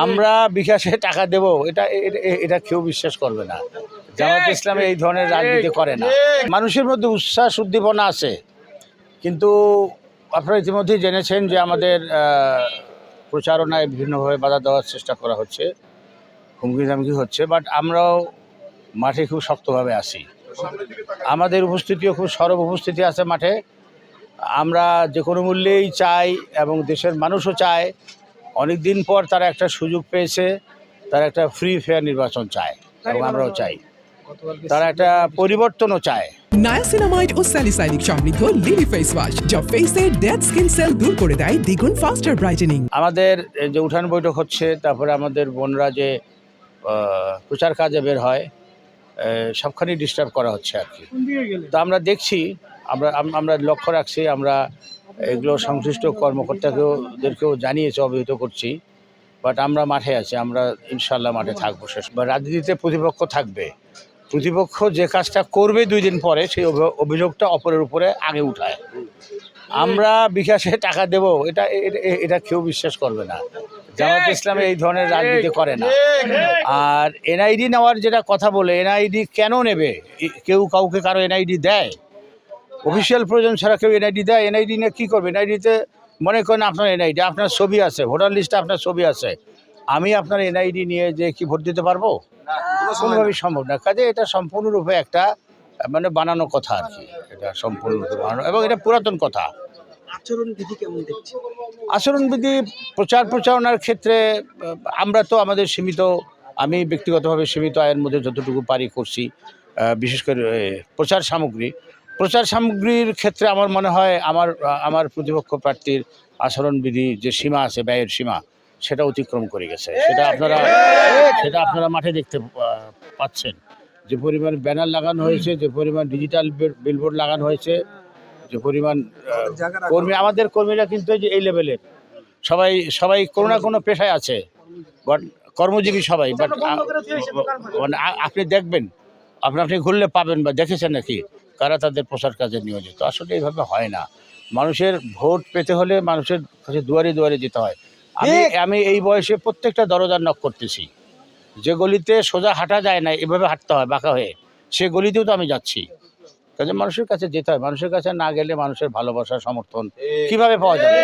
আমরা বিকাশে টাকা দেব এটা এটা কেউ বিশ্বাস করবে না। জামাত ইসলামে এই ধরনের রাজনীতি করে না। মানুষের মধ্যে উচ্ছ্বাস উদ্দীপনা আছে, কিন্তু আপনারা ইতিমধ্যেই জেনেছেন যে আমাদের প্রচারণায় বিভিন্নভাবে বাধা দেওয়ার চেষ্টা করা হচ্ছে, হুমকি ধামকি হচ্ছে, বাট আমরাও মাঠে খুব শক্তভাবে আছি। আমাদের উপস্থিতিও খুব সরব উপস্থিতি আছে মাঠে। আমরা যে কোনো মূল্যেই চাই এবং দেশের মানুষও চায়, অনেক দিন পর তারা একটা সুযোগ পেয়েছে, তারা একটা ফ্রি ফেয়ার নির্বাচন চায় এবং আমরাও চাই, তারা একটা পরিবর্তনও চায়। নায়াসিনামাইড ও স্যালিসাইলিক সমৃদ্ধ লিলি ফেস ওয়াশ যা ফেসের ডেড স্কিন সেল দূর করে দেয় দ্বিগুণ ফাস্টার ব্রাইটেনিং। আমাদের যে উঠান বৈঠক হচ্ছে, তারপরে আমাদের বোনরা যে প্রচার কাজে বের হয়, সবখানেই ডিস্টার্ব করা হচ্ছে আর কি। তো আমরা দেখছি, আমরা লক্ষ্য রাখছি, আমরা এগুলো সংশ্লিষ্ট কর্মকর্তাদেরকেও জানিয়েছি, অবহিত করছি, বাট আমরা মাঠে আছি, আমরা ইনশাল্লাহ মাঠে থাকবো। শেষ বা রাজনীতিতে প্রতিপক্ষ থাকবে, প্রতিপক্ষ যে কাজটা করবে 2 দিন পরে সেই অভিযোগটা অপরের উপরে আগে উঠায়। আমরা বিকাশে টাকা দেব এটা এটা কেউ বিশ্বাস করবে না। জামাত ইসলামে এই ধরনের রাজনীতি করে না। আর এনআইডি নেওয়ার যেটা কথা বলে, এনআইডি কেন নেবে? কেউ কাউকে কারো এনআইডি দেয়? অফিসিয়াল প্রয়োজন ছাড়া কেউ এনআইডি দেয়? এনআইডি নিয়ে কী করবে? এনআইডিতে মনে করেন আপনার এনআইডি, আপনার ছবি আছে, ভোটার লিস্টে আপনার ছবি আছে, আমি আপনার এনআইডি নিয়ে যে কি ভোট দিতে পারবো? কোনোভাবেই সম্ভব না। কাজে এটা সম্পূর্ণরূপে একটা মানে বানানো কথা আর কি। এটা সম্পূর্ণরূপে বানানো এবং এটা পুরাতন কথা। আচরণবিধি কেমন দেখছে? আচরণবিধি প্রচারণার ক্ষেত্রে আমরা তো আমাদের সীমিত, আমি ব্যক্তিগতভাবে সীমিত আয়ের মধ্যে যতটুকু পারি করছি। বিশেষ করে প্রচার সামগ্রীর ক্ষেত্রে আমার মনে হয় আমার প্রতিপক্ষ প্রার্থীর আচরণবিধি যে সীমা আছে, ব্যয়ের সীমা, সেটা অতিক্রম করে গেছে। সেটা আপনারা মাঠে দেখতে পাচ্ছেন, যে পরিমাণ ব্যানার লাগানো হয়েছে, যে পরিমাণ ডিজিটাল বিলবোর্ড লাগানো হয়েছে, যে পরিমাণ আমাদের কর্মীরা কিন্তু এই লেভেলের সবাই কোনো না কোনো পেশায় আছে, বাট কর্মজীবী সবাই। বাট আপনি দেখবেন, আপনি ঘুরলে পাবেন বা দেখেছেন নাকি কারা তাদের প্রচার কাজে নিয়োজিত? আসলে এইভাবে হয় না। মানুষের ভোট পেতে হলে মানুষের কাছে দুয়ারে দুয়ারে যেতে হয়। আমি এই বয়সে প্রত্যেকটা দরজার নক করতেছি। যে গলিতে সোজা হাঁটা যায় না, এভাবে হাঁটতে হয় বাঁকা হয়ে, সে গলিতেও তো আমি যাচ্ছি। কাজে মানুষের কাছে যেতে হয়। মানুষের কাছে না গেলে মানুষের ভালোবাসা, সমর্থন কিভাবে পাওয়া যাবে?